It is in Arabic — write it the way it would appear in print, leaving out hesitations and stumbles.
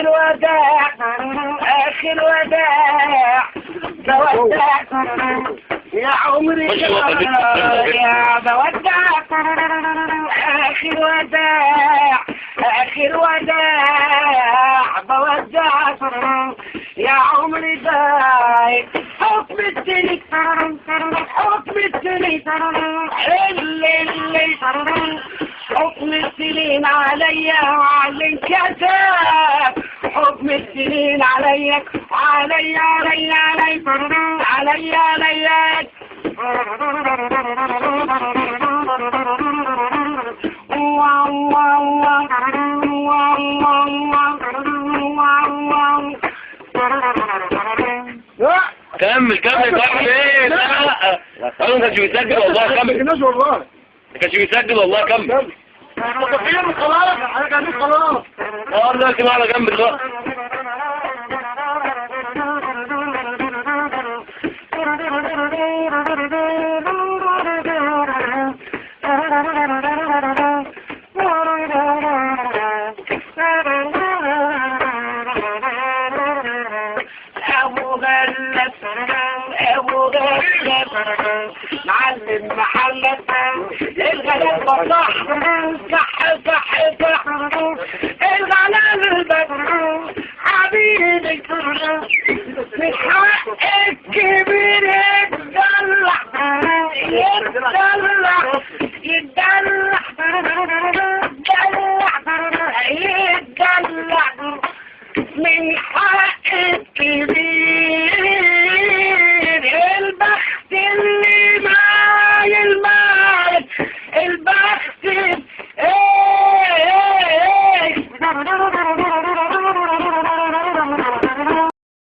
آخر وداع آخر وداع بودع يا عمري يا بودع آخر وداع آخر وداع بودع يا عمري ضايع حكم الدنيا حكم الدنيا اللي حكم السنين عليا وعلى انكتاب حكم السنين عليا عليا عليا عليا عليا كمل كمل كمل ايه لا انا ما كانش بيسجل والله كمل والله ما كانش بيسجل والله كمل متفقين خلاص انا كان خلاص دلوقتي معنا جنب دلوقتي ابو غلب معلم محلب الغلب صح صح صح صح الغلب حبيبي من حق الكبير يتدلع يتدلع يتدلع يتدلع يتدلع من